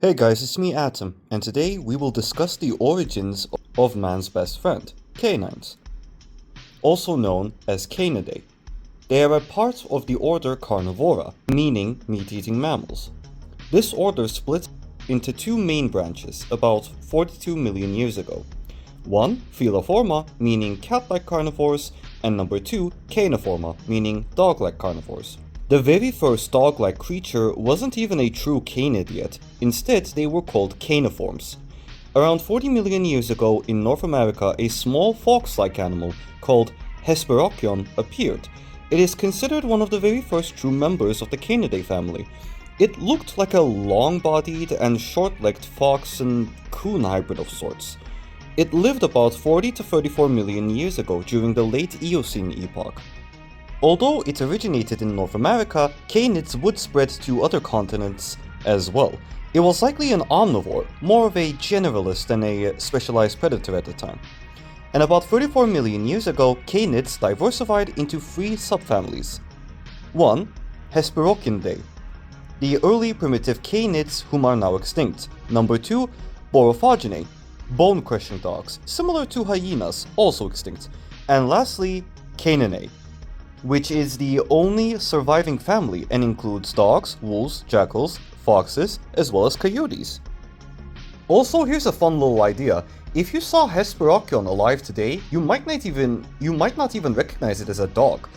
Hey guys, it's me Atom, and today we will discuss the origins of man's best friend, canines, also known as Canidae. They are a part of the order Carnivora, meaning meat-eating mammals. This order split into two main branches about 42 million years ago. One, Feliforma, meaning cat-like carnivores, and number two, Caeniforma, meaning dog-like carnivores. The very first dog-like creature wasn't even a true canid yet, instead they were called caeniforms. Around 40 million years ago in North America, a small fox-like animal called Hesperocion appeared. It is considered one of the very first true members of the Canidae family. It looked like a long-bodied and short-legged fox and coon hybrid of sorts. It lived about 40 to 34 million years ago during the late Eocene epoch. Although it originated in North America, canids would spread to other continents as well. It was likely an omnivore, more of a generalist than a specialized predator at the time. And about 34 million years ago, canids diversified into three subfamilies. 1. Hesperocidae, the early primitive canids whom are now extinct. Number 2. Borophaginae, bone-crushing dogs, similar to hyenas, also extinct. And lastly, Caninae, which is the only surviving family and includes dogs, wolves, jackals, foxes, as well as coyotes. Also, here's a fun little idea. If you saw Hesperocion alive today, you might not even recognize it as a dog,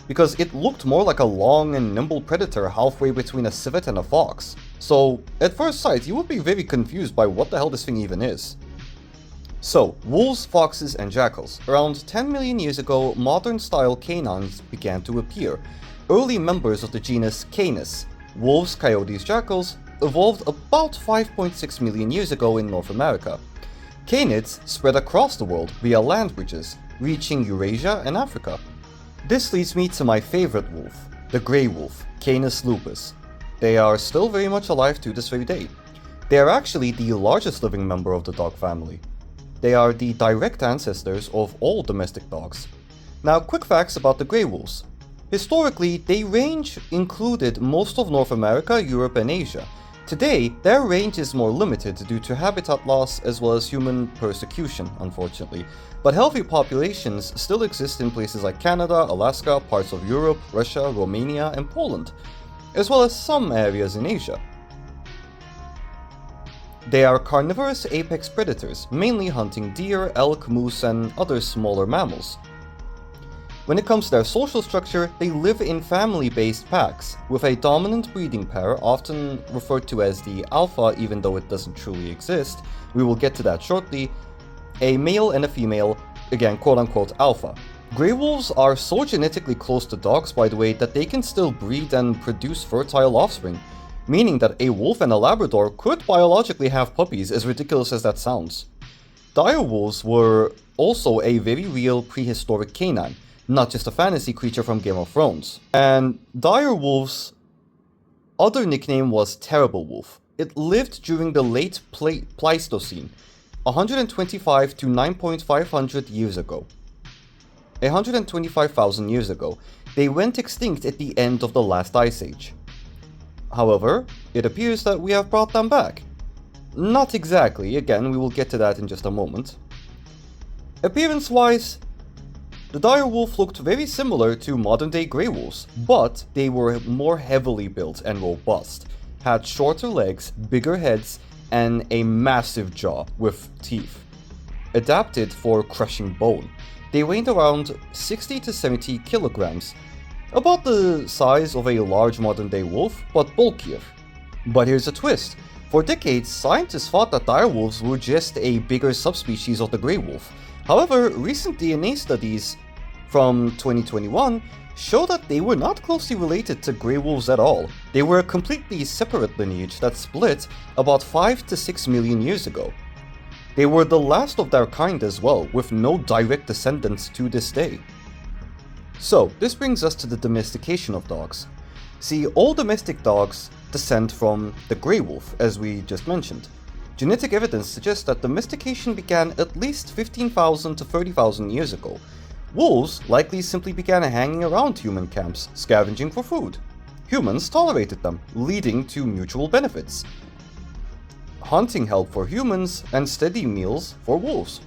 because it looked more like a long and nimble predator halfway between a civet and a fox. So, at first sight, you would be very confused by what the hell this thing even is. So, wolves, foxes, and jackals. Around 10 million years ago, modern-style canines began to appear. Early members of the genus Canis, wolves, coyotes, jackals, evolved about 5.6 million years ago in North America. Canids spread across the world via land bridges, reaching Eurasia and Africa. This leads me to my favorite wolf, the grey wolf, Canis lupus. They are still very much alive to this very day. They are actually the largest living member of the dog family. They are the direct ancestors of all domestic dogs. Now, quick facts about the grey wolves. Historically, their range included most of North America, Europe, and Asia. Today, their range is more limited due to habitat loss as well as human persecution, unfortunately. But healthy populations still exist in places like Canada, Alaska, parts of Europe, Russia, Romania, and Poland, as well as some areas in Asia. They are carnivorous apex predators, mainly hunting deer, elk, moose, and other smaller mammals. When it comes to their social structure, they live in family-based packs, with a dominant breeding pair, often referred to as the alpha even though it doesn't truly exist. We will get to that shortly. A male and a female, again quote-unquote alpha. Grey wolves are so genetically close to dogs, by the way, that they can still breed and produce fertile offspring, meaning that a wolf and a Labrador could biologically have puppies, as ridiculous as that sounds. Dire wolves were also a very real prehistoric canine, not just a fantasy creature from Game of Thrones. And dire wolves' other nickname was Terrible Wolf. It lived during the late Pleistocene, 125 to 9,500 years ago. 125,000 years ago. They went extinct at the end of the last ice age. However, it appears that we have brought them back. Not exactly, again, we will get to that in just a moment. Appearance-wise, the dire wolf looked very similar to modern-day grey wolves, but they were more heavily built and robust, had shorter legs, bigger heads, and a massive jaw with teeth, adapted for crushing bone. They weighed around 60 to 70 kilograms, about the size of a large modern-day wolf, but bulkier. But here's a twist. For decades, scientists thought that dire wolves were just a bigger subspecies of the grey wolf. However, recent DNA studies from 2021 show that they were not closely related to grey wolves at all. They were a completely separate lineage that split about 5 to 6 million years ago. They were the last of their kind as well, with no direct descendants to this day. So, this brings us to the domestication of dogs. See, all domestic dogs descend from the grey wolf, as we just mentioned. Genetic evidence suggests that domestication began at least 15,000 to 30,000 years ago. Wolves likely simply began hanging around human camps, scavenging for food. Humans tolerated them, leading to mutual benefits. hunting help for humans, and steady meals for wolves.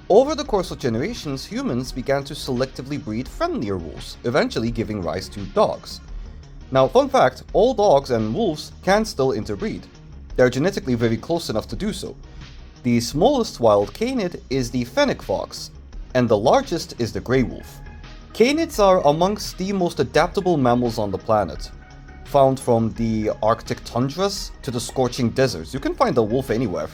Over the course of generations, humans began to selectively breed friendlier wolves, eventually giving rise to dogs. Now, fun fact, all dogs and wolves can still interbreed. They're genetically very close enough to do so. The smallest wild canid is the fennec fox, and the largest is the grey wolf. Canids are amongst the most adaptable mammals on the planet. Found from the Arctic tundras to the scorching deserts, you can find a wolf anywhere.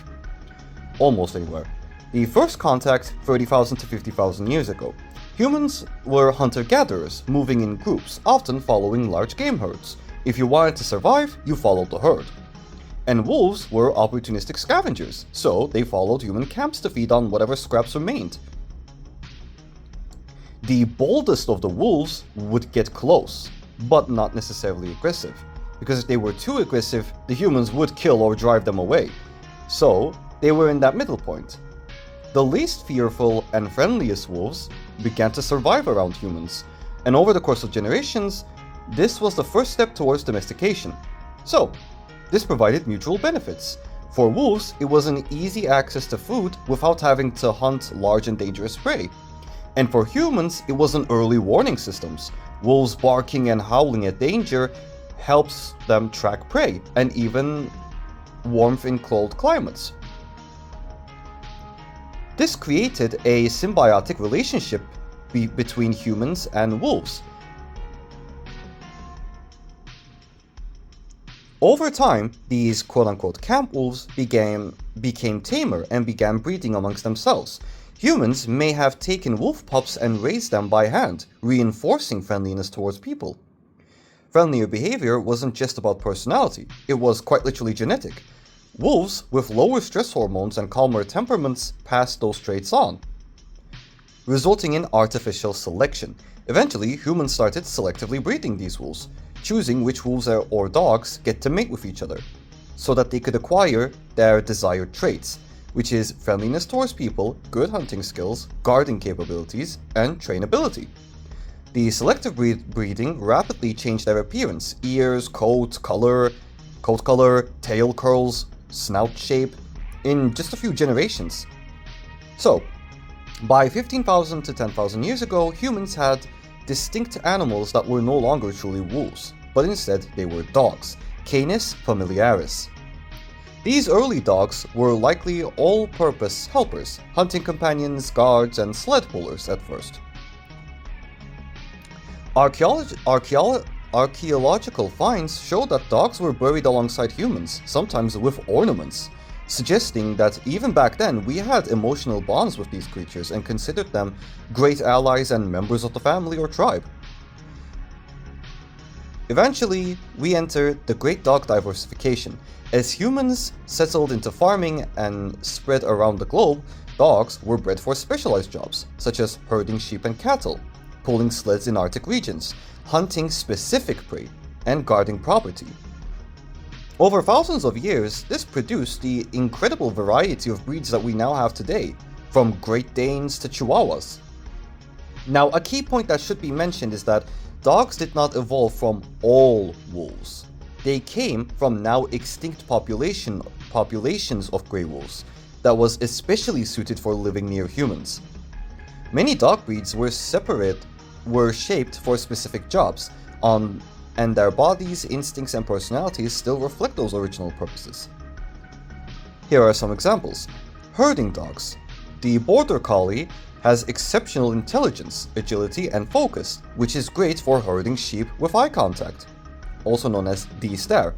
Almost anywhere. The first contact 30,000 to 50,000 years ago. Humans were hunter-gatherers, moving in groups, often following large game herds. If you wanted to survive, you followed the herd. And wolves were opportunistic scavengers, so they followed human camps to feed on whatever scraps remained. The boldest of the wolves would get close, but not necessarily aggressive, because if they were too aggressive, the humans would kill or drive them away. So, they were in that middle point. The least fearful and friendliest wolves began to survive around humans, and over the course of generations, this was the first step towards domestication. So, this provided mutual benefits. For wolves, it was an easy access to food without having to hunt large and dangerous prey. And for humans, it was an early warning systems. Wolves barking and howling at danger helps them track prey, and even warmth in cold climates. This created a symbiotic relationship between humans and wolves. Over time, these quote-unquote camp wolves became tamer and began breeding amongst themselves. Humans may have taken wolf pups and raised them by hand, reinforcing friendliness towards people. Friendlier behavior wasn't just about personality, it was quite literally genetic. Wolves with lower stress hormones and calmer temperaments passed those traits on, resulting in artificial selection. Eventually, humans started selectively breeding these wolves, choosing which wolves or dogs get to mate with each other, so that they could acquire their desired traits, which is friendliness towards people, good hunting skills, guarding capabilities, and trainability. The selective breeding rapidly changed their appearance: ears, coat color, tail curls, snout shape, in just a few generations. So, by 15,000 to 10,000 years ago, humans had distinct animals that were no longer truly wolves, but instead they were dogs, Canis familiaris. These early dogs were likely all-purpose helpers, hunting companions, guards, and sled pullers at first. Archaeological finds show that dogs were buried alongside humans, sometimes with ornaments, suggesting that even back then we had emotional bonds with these creatures and considered them great allies and members of the family or tribe. Eventually, we entered the Great Dog Diversification. As humans settled into farming and spread around the globe, dogs were bred for specialized jobs, such as herding sheep and cattle, pulling sleds in Arctic regions, hunting specific prey, and guarding property. Over thousands of years, this produced the incredible variety of breeds that we now have today, from Great Danes to Chihuahuas. Now, a key point that should be mentioned is that dogs did not evolve from all wolves. They came from now extinct populations of grey wolves that was especially suited for living near humans. Many dog breeds were shaped for specific jobs, and their bodies, instincts, and personalities still reflect those original purposes. Here are some examples. Herding dogs. The Border Collie has exceptional intelligence, agility, and focus, which is great for herding sheep with eye contact, also known as the stare.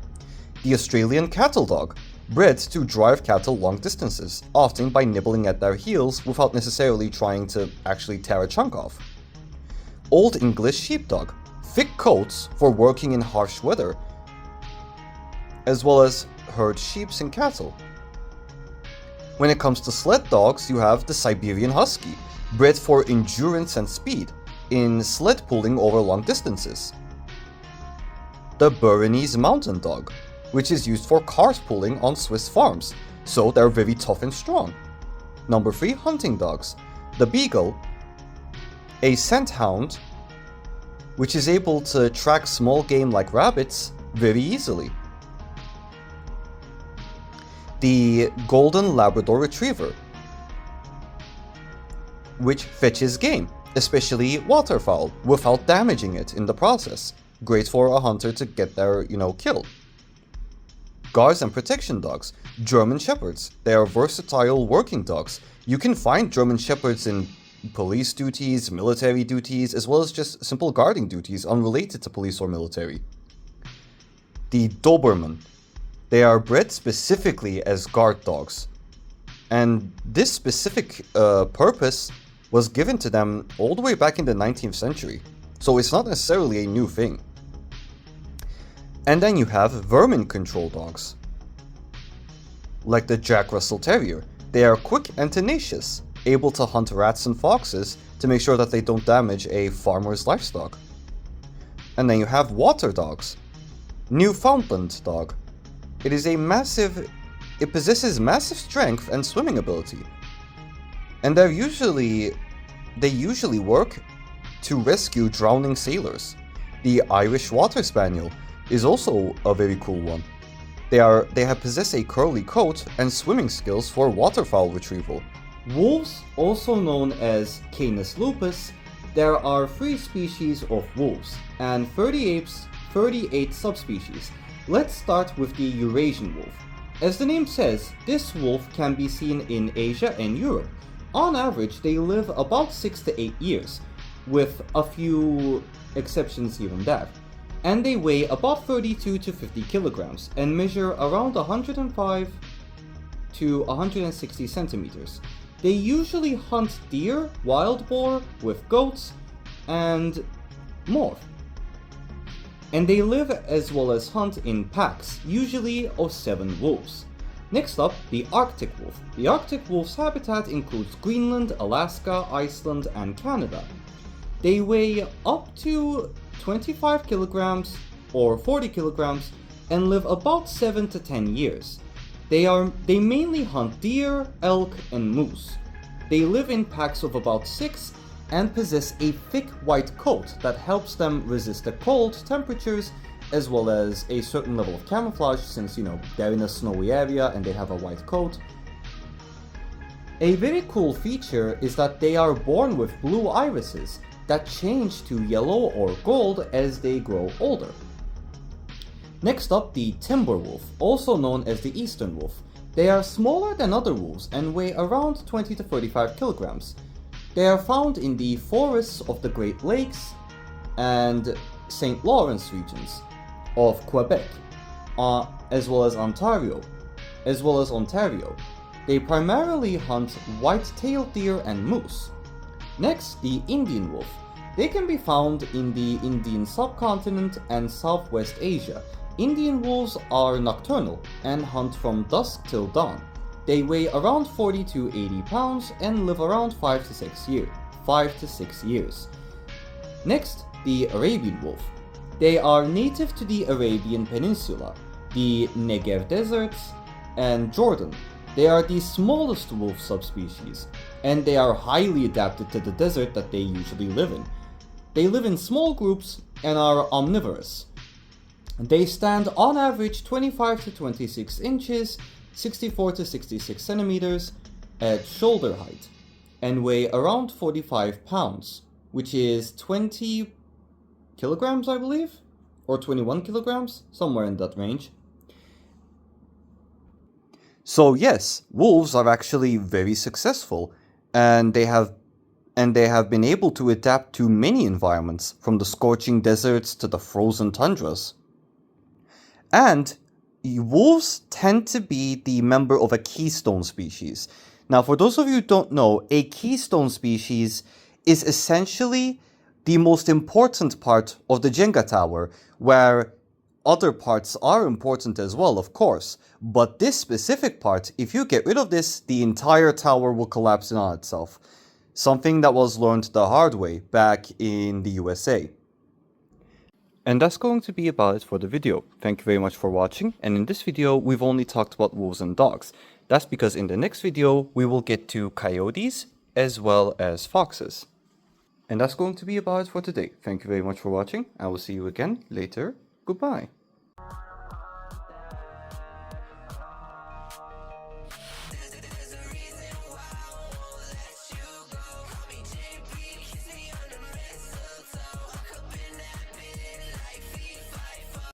The Australian Cattle Dog, bred to drive cattle long distances, often by nibbling at their heels without necessarily trying to actually tear a chunk off. Old English Sheepdog, thick coats for working in harsh weather, as well as herd sheep and cattle. When it comes to sled dogs, you have the Siberian Husky, bred for endurance and speed in sled pulling over long distances. The Bernese Mountain Dog, which is used for cart pulling on Swiss farms, so they're very tough and strong. Number 3, hunting dogs. The Beagle, a scent hound, which is able to track small game like rabbits very easily. The Golden Labrador Retriever, which fetches game, especially waterfowl, without damaging it in the process. Great for a hunter to get their, kill. Guards and protection dogs, German Shepherds. They are versatile working dogs. You can find German Shepherds in police duties, military duties, as well as just simple guarding duties unrelated to police or military. The Doberman. They are bred specifically as guard dogs. And this specific purpose was given to them all the way back in the 19th century. So it's not necessarily a new thing. And then you have vermin control dogs, like the Jack Russell Terrier. They are quick and tenacious, able to hunt rats and foxes to make sure that they don't damage a farmer's livestock. And then you have water dogs. Newfoundland dog. It possesses massive strength and swimming ability. And they usually work to rescue drowning sailors. The Irish Water Spaniel is also a very cool one. They possess a curly coat and swimming skills for waterfowl retrieval. Wolves, also known as Canis lupus, there are 3 species of wolves and 38 subspecies. Let's start with the Eurasian wolf. As the name says, this wolf can be seen in Asia and Europe. On average, they live about 6 to 8 years, with a few exceptions here and there. And they weigh about 32 to 50 kilograms and measure around 105 to 160 centimeters. They usually hunt deer, wild boar, with goats, and more. And they live as well as hunt in packs, usually of 7 wolves. Next up, the Arctic wolf. The Arctic wolf's habitat includes Greenland, Alaska, Iceland, and Canada. They weigh up to 25 kilograms or 40 kilograms and live about 7 to 10 years. They mainly hunt deer, elk, and moose. They live in packs of about 6 and possess a thick white coat that helps them resist the cold temperatures as well as a certain level of camouflage since, they're in a snowy area and they have a white coat. A very cool feature is that they are born with blue irises that change to yellow or gold as they grow older. Next up, the timber wolf, also known as the eastern wolf. They are smaller than other wolves and weigh around 20 to 35 kilograms. They are found in the forests of the Great Lakes and St. Lawrence regions of Quebec, as well as Ontario. They primarily hunt white-tailed deer and moose. Next, the Indian wolf. They can be found in the Indian subcontinent and Southwest Asia. Indian wolves are nocturnal and hunt from dusk till dawn. They weigh around 40 to 80 pounds and live around 5 to 6 years. Next, the Arabian wolf. They are native to the Arabian Peninsula, the Negev deserts, and Jordan. They are the smallest wolf subspecies, and they are highly adapted to the desert that they usually live in. They live in small groups and are omnivorous. They stand on average 25 to 26 inches, 64 to 66 centimeters at shoulder height, and weigh around 45 pounds, which is 20 kilograms, I believe, or 21 kilograms, somewhere in that range. So yes, wolves are actually very successful, and they have been able to adapt to many environments, from the scorching deserts to the frozen tundras. And wolves tend to be the member of a keystone species. Now, for those of you who don't know, a keystone species is essentially the most important part of the Jenga tower, where other parts are important as well, of course. But this specific part, if you get rid of this, the entire tower will collapse in on itself. Something that was learned the hard way back in the USA. And that's going to be about it for the video. Thank you very much for watching, and in this video we've only talked about wolves and dogs. That's because in the next video we will get to coyotes as well as foxes. And that's going to be about it for today. Thank you very much for watching. I will see you again later. Goodbye.